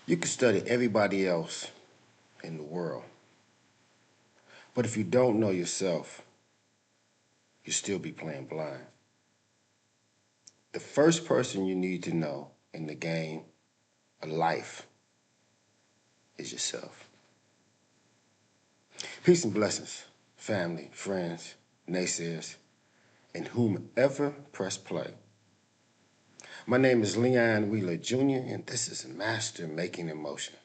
You can study everybody else in the world, but if you don't know yourself, you'll still be playing blind. The first person you need to know in the game of life is yourself. Peace and blessings, family, friends, naysayers, and whomever press play. My name is Leon Wheeler Jr., and this is Master Making Emotion,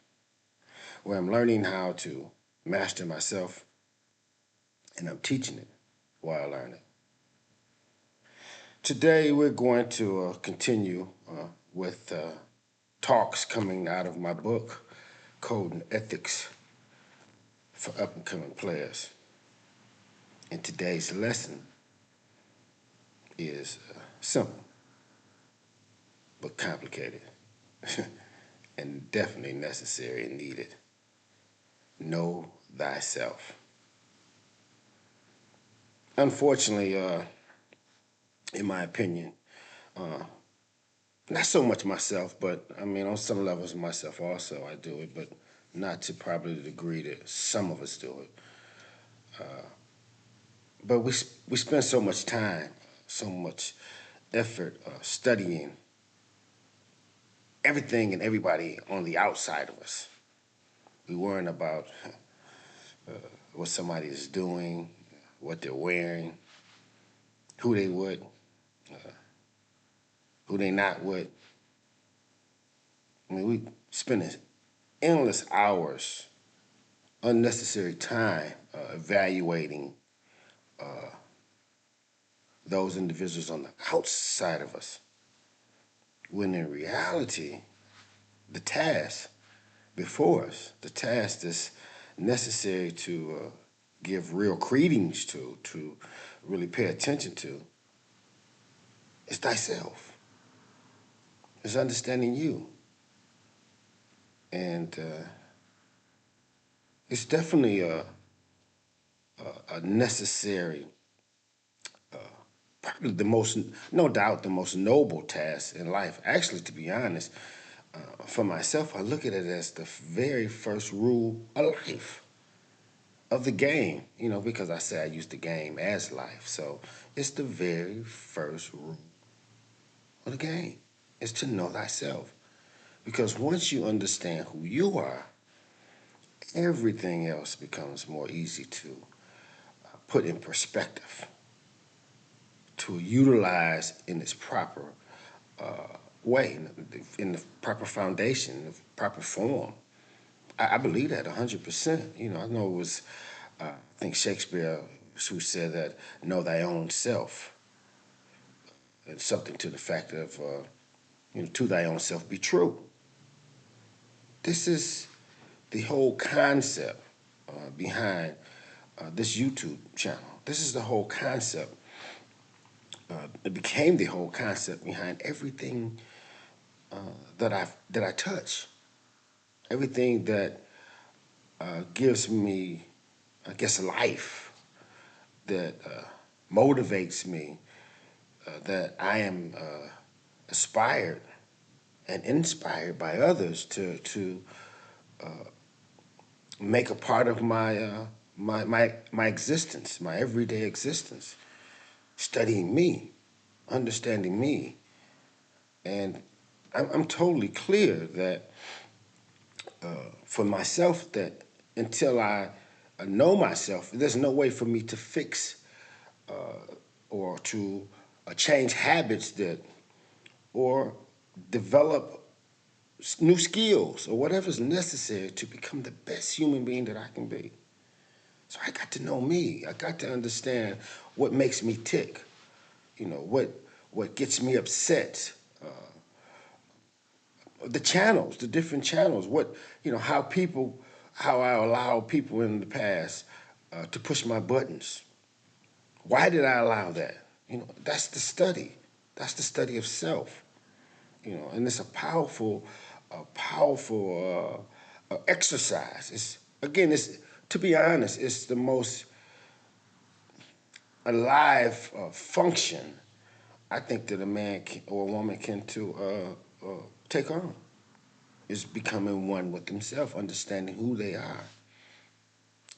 where I'm learning how to master myself and I'm teaching it while I learn it. Today, we're going to continue with talks coming out of my book, Code and Ethics for Up and Coming Players. And today's lesson is simple but complicated and definitely necessary and needed. Know thyself. Unfortunately, in my opinion, uh, not so much myself, but I mean, on some levels, myself also, I do it, but not to probably the degree that some of us do it. But we spend so much time, so much effort studying everything and everybody on the outside of us. We worrying about what somebody is doing, what they're wearing, who they with, who they not with. I mean, we spend endless hours, unnecessary time evaluating those individuals on the outside of us. When in reality, the task before us, the task that's necessary to give real credence to really pay attention to, is thyself. It's understanding you. And it's definitely a necessary, probably the most, no doubt, the most noble task in life. Actually, to be honest, for myself, I look at it as the very first rule of life, of the game, because I say I use the game as life. So it's the very first rule of the game, is to know thyself. Because once you understand who you are, everything else becomes more easy to put in perspective, to utilize in its proper way, in the proper foundation, the proper form. I believe that 100%. I know it was, I think Shakespeare who said that, know thy own self. And something to the fact of, to thy own self be true. This is the whole concept behind this YouTube channel. This is the whole concept. It became the whole concept behind everything that I touch. Everything that gives me, I guess, life, that motivates me, that I am aspired and inspired by others to make a part of my existence, my everyday existence, studying me, understanding me, and I'm totally clear that for myself, that until I know myself, there's no way for me to fix or to change habits that, or develop new skills or whatever's necessary to become the best human being that I can be. So I got to know me. I got to understand what makes me tick. What gets me upset. The channels, the different channels. How I allow people in the past to push my buttons. Why did I allow that? That's the study. That's the study of self. And it's a powerful exercise. It's to be honest, it's the most alive function I think that a man or a woman can to take on. is becoming one with themselves, understanding who they are.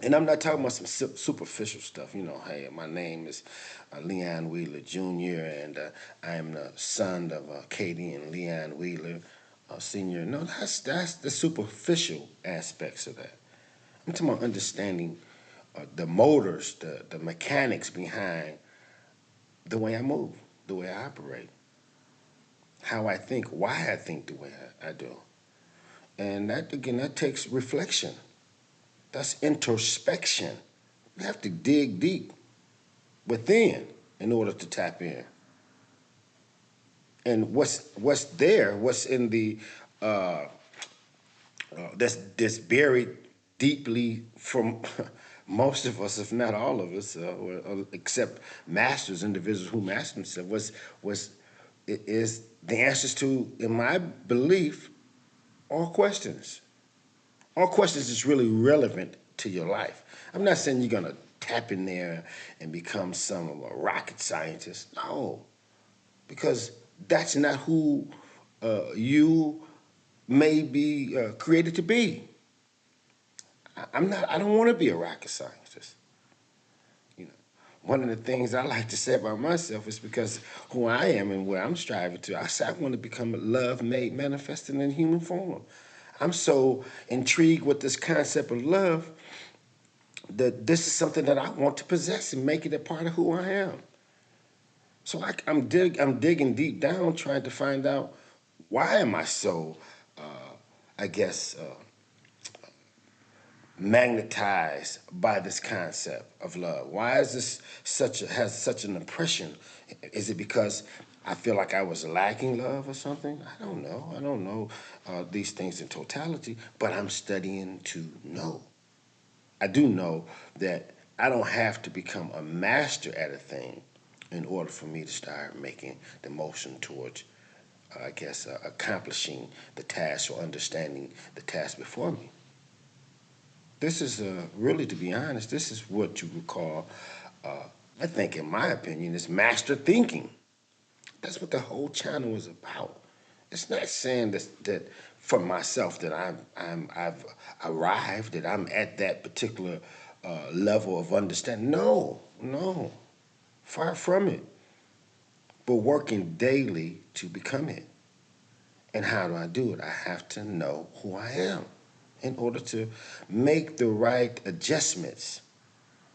And I'm not talking about some superficial stuff. Hey, my name is Leon Wheeler Jr., and I am the son of Katie and Leon Wheeler Sr. No, that's the superficial aspects of that. I'm talking about understanding the motors, the mechanics behind the way I move, the way I operate, how I think, why I think the way I do. And that, again, that takes reflection. That's introspection. You have to dig deep within in order to tap in. And what's there, what's in the that's buried deeply from most of us, if not all of us, except masters, individuals who master themselves, was is the answers to, in my belief, all questions. All questions is really relevant to your life. I'm not saying you're gonna tap in there and become some of a rocket scientist. No, because that's not who you may be created to be. I'm not. I don't want to be a rocket scientist. You know, one of the things I like to say about myself is because who I am and where I'm striving to. I say I want to become love made manifested in human form. I'm so intrigued with this concept of love that this is something that I want to possess and make it a part of who I am. So I'm digging deep down, trying to find out why am I so, I guess, magnetized by this concept of love? Why is this has such an impression? Is it because I feel like I was lacking love or something? I don't know. I don't know these things in totality, but I'm studying to know. I do know that I don't have to become a master at a thing in order for me to start making the motion towards, I guess, accomplishing the task or understanding the task before me. This is really, to be honest, this is what you would call, uh, I think, in my opinion, is master thinking. That's what the whole channel is about. It's not saying that for myself that I've arrived, that I'm at that particular level of understanding. No, no, far from it. But working daily to become it. And how do I do it? I have to know who I am in order to make the right adjustments.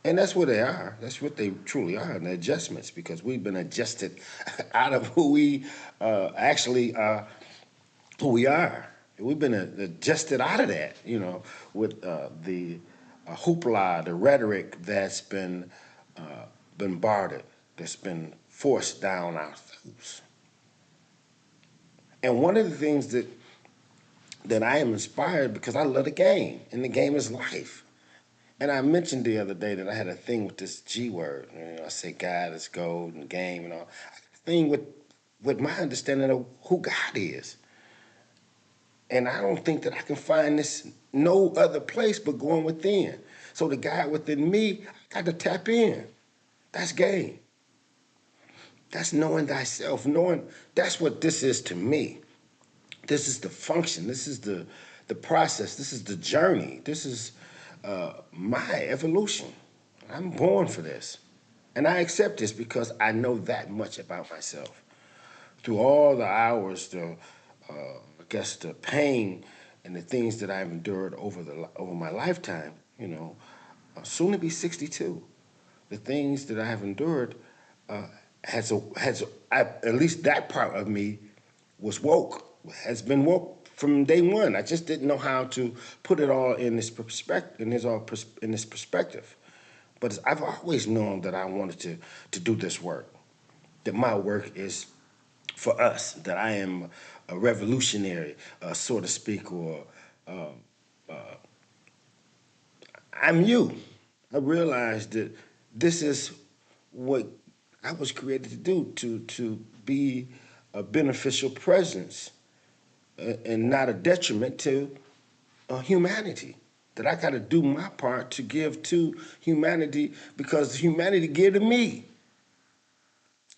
And that's what they are. That's what they truly are, the adjustments, because we've been adjusted out of who we actually who we are. We've been adjusted out of that, with the hoopla, the rhetoric that's been bombarded, that's been forced down our throats. And one of the things that I am inspired because I love the game, and the game is life. And I mentioned the other day that I had a thing with this G word. I say God is gold and game and all. Thing with my understanding of who God is. And I don't think that I can find this no other place but going within. So the God within me, I got to tap in. That's game. That's knowing thyself. Knowing that's what this is to me. This is the function. This is the process. This is the journey. This is my evolution. I'm born for this. And I accept this because I know that much about myself. Through all the hours, I guess the pain and the things that I've endured over my lifetime, soon to be 62. The things that I have endured uh, at least that part of me was woke, has been woke from day one. I just didn't know how to put it all in this perspective, in this perspective. But I've always known that I wanted to do this work. That my work is for us. That I am a revolutionary, so to speak, or I'm you. I realized that this is what I was created to do, to be a beneficial presence and not a detriment to humanity. That I got to do my part to give to humanity because humanity give to me.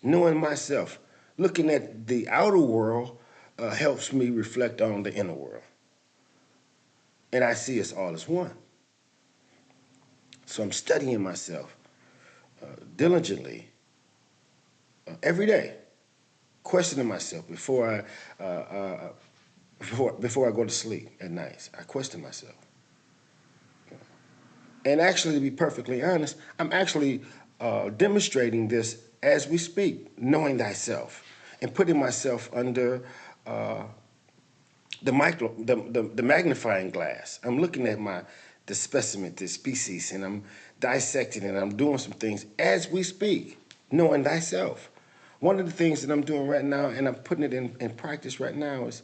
Knowing myself, looking at the outer world helps me reflect on the inner world. and I see us all as one. So I'm studying myself diligently every day, questioning myself before I go to sleep at night. I question myself, and actually, to be perfectly honest, I'm actually demonstrating this as we speak, knowing thyself, and putting myself under uh, the magnifying glass. I'm looking at the specimen, the species, and I'm dissecting it. I'm doing some things as we speak, knowing thyself. One of the things that I'm doing right now, and I'm putting it in practice right now, is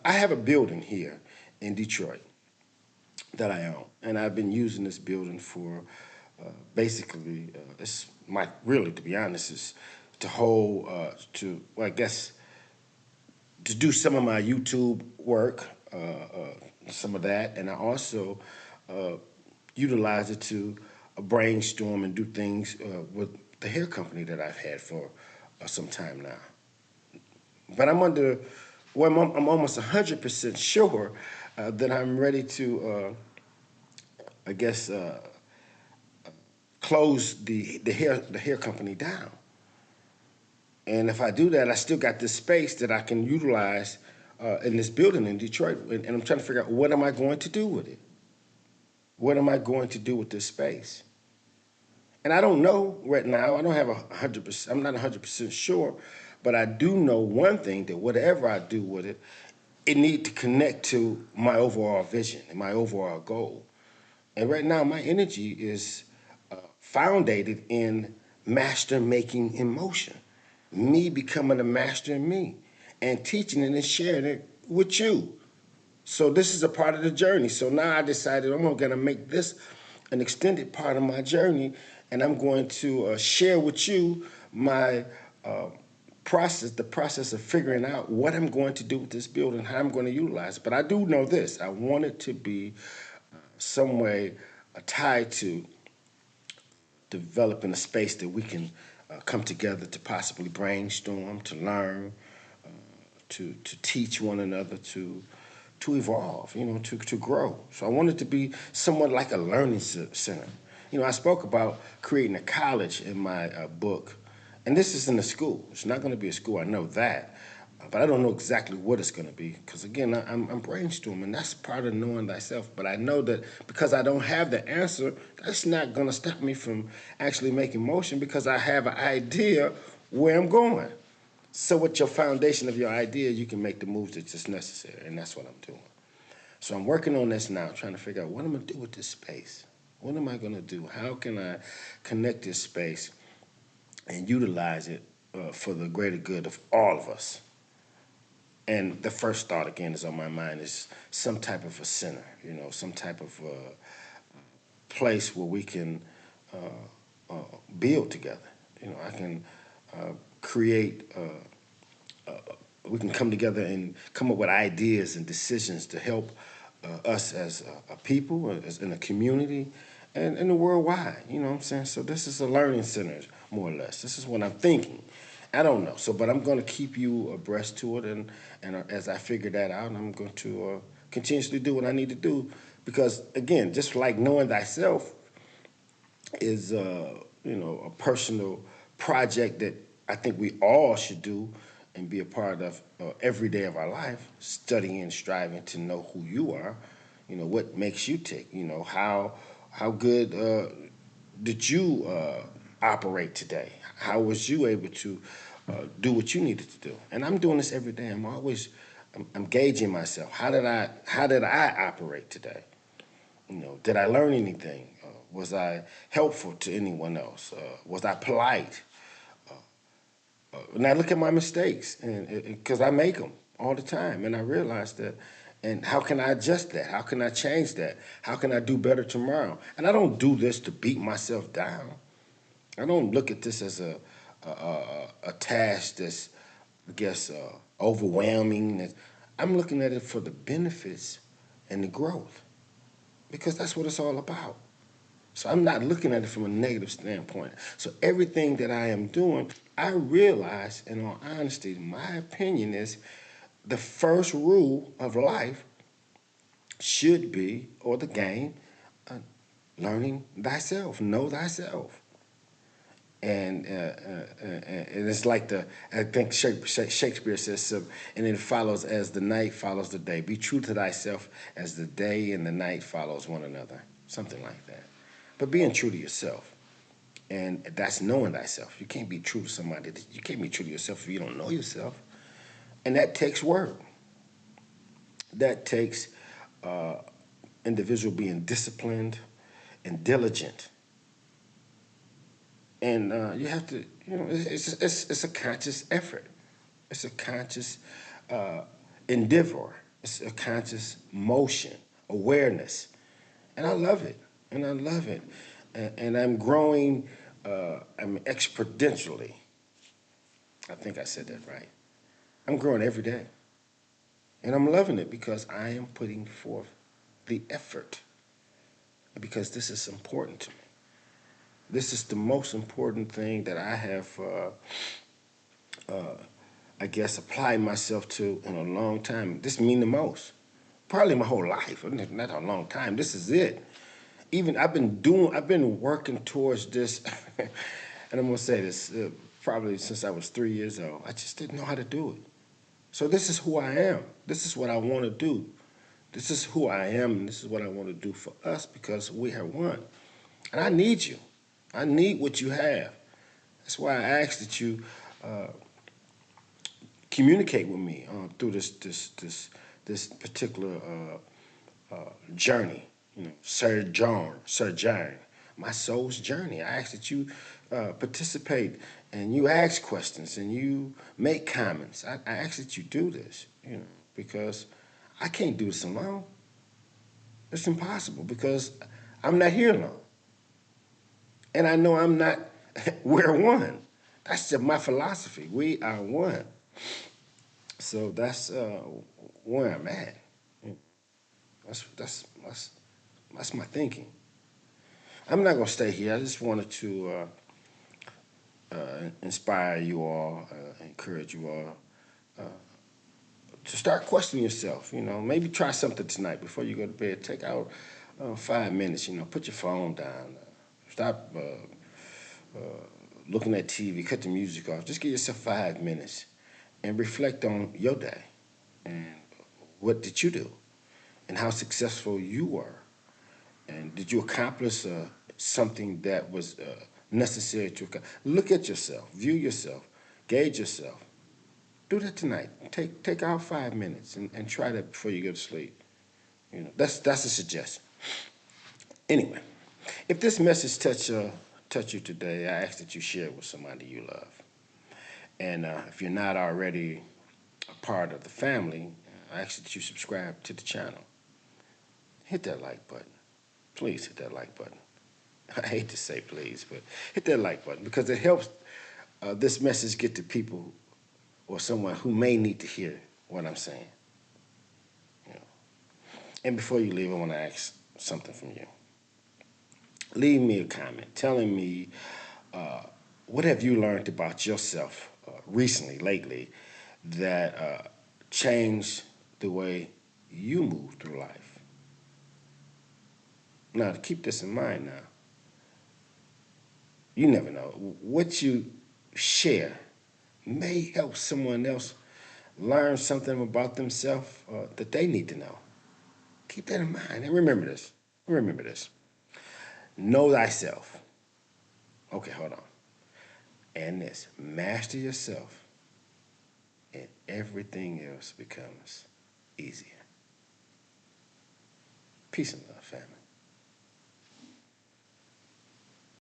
I have a building here in Detroit that I own, and I've been using this building for basically, it's my really, to be honest, is to hold well, I guess to do some of my YouTube work, some of that, and I also uh, utilize it to brainstorm and do things with the hair company that I've had for some time now. But I'm almost 100% sure that I'm ready to, I guess, close the hair company down. And if I do that, I still got this space that I can utilize in this building in Detroit. And I'm trying to figure out what am I going to do with it? What am I going to do with this space? And I don't know right now. I don't have 100%. I'm not 100% sure, but I do know one thing that whatever I do with it, it needs to connect to my overall vision and my overall goal. And right now, my energy is founded in master making emotion, me becoming a master in me, and teaching it and sharing it with you. So this is a part of the journey. So now I decided I'm going to make this an extended part of my journey, and I'm going to share with you my uh, the process of figuring out what I'm going to do with this building, how I'm going to utilize it. But I do know this: I want it to be some way tied to developing a space that we can come together to possibly brainstorm, to learn, to teach one another, to evolve, to grow. So I want it to be somewhat like a learning center. I spoke about creating a college in my book, and this isn't a school. It's not going to be a school. I know that, but I don't know exactly what it's going to be because again, I'm brainstorming. That's part of knowing thyself. But I know that because I don't have the answer, that's not going to stop me from actually making motion because I have an idea where I'm going. So with your foundation of your idea, you can make the moves that's just necessary, and that's what I'm doing. So I'm working on this now, trying to figure out what I'm gonna do with this space. What am I gonna do? How can I connect this space and utilize it for the greater good of all of us? And the first thought again is on my mind is some type of a center, some type of place where we can build together. I can create. We can come together and come up with ideas and decisions to help us as a people, as in a community, and in the worldwide. You know what I'm saying? So this is a learning center, more or less. This is what I'm thinking. I don't know. So, but I'm going to keep you abreast to it, and as I figure that out, I'm going to continuously do what I need to do, because again, just like knowing thyself, is a personal project that I think we all should do and be a part of every day of our life, studying and striving to know who you are, what makes you tick, how good did you operate today? How was you able to do what you needed to do? And I'm doing this every day. I'm gauging myself. How did I operate today? Did I learn anything? Was I helpful to anyone else? Was I polite? And I look at my mistakes, and because I make them all the time, and I realize that. And how can I adjust that? How can I change that? How can I do better tomorrow? And I don't do this to beat myself down. I don't look at this as a task that's, I guess, overwhelming. I'm looking at it for the benefits and the growth, because that's what it's all about. So I'm not looking at it from a negative standpoint. So everything that I am doing, I realize, in all honesty, my opinion is the first rule of life should be, or the game, uh, learning thyself, know thyself. And it's like I think Shakespeare says, so, and it follows as the night follows the day. Be true to thyself as the day and the night follows one another, something like that. But being true to yourself, and that's knowing thyself. You can't be true to somebody. You can't be true to yourself if you don't know yourself, and that takes work. That takes uh, individual being disciplined and diligent, and you have to, it's a conscious effort. It's a conscious uh, endeavor. It's a conscious motion, awareness, and I love it. And I love it, and I'm growing. I'm exponentially. I think I said that right. I'm growing every day, and I'm loving it because I am putting forth the effort. Because this is important to me. This is the most important thing that I have. I guess, applied myself to in a long time. This mean the most. Probably my whole life, not a long time. This is it. Even I've been working towards this, and I'm gonna say this probably since I was 3 years old. I just didn't know how to do it. So this is who I am. This is what I want to do. This is who I am, and this is what I want to do for us because we have won. And I need you. I need what you have. That's why I ask that you uh, communicate with me through this particular journey. Sojourn, my soul's journey. I ask that you participate and you ask questions and you make comments. I ask that you do this, because I can't do this alone. It's impossible because I'm not here alone, and I know I'm not. We're one. That's just my philosophy. We are one. So that's where I'm at. That's my thinking. I'm not gonna stay here. I just wanted to inspire you all, encourage you all to start questioning yourself. Maybe try something tonight before you go to bed. Take out 5 minutes. Put your phone down. Stop looking at TV. Cut the music off. Just give yourself 5 minutes and reflect on your day and what did you do and how successful you were. And did you accomplish something that was necessary to accomplish? Look at yourself, view yourself, gauge yourself. Do that tonight. Take out 5 minutes and try that before you go to sleep. That's a suggestion. Anyway, if this message touch you today, I ask that you share it with somebody you love. And if you're not already a part of the family, I ask that you subscribe to the channel. Hit that like button. Please hit that like button. I hate to say please, but hit that like button because it helps this message get to people or someone who may need to hear what I'm saying. And before you leave, I want to ask something from you. Leave me a comment telling me what have you learned about yourself recently, lately, that changed the way you move through life. Now, keep this in mind now. You never know. What you share may help someone else learn something about themselves that they need to know. Keep that in mind and remember this. Remember this. Know thyself. Okay, hold on. And this. Master yourself, and everything else becomes easier. Peace and love, family.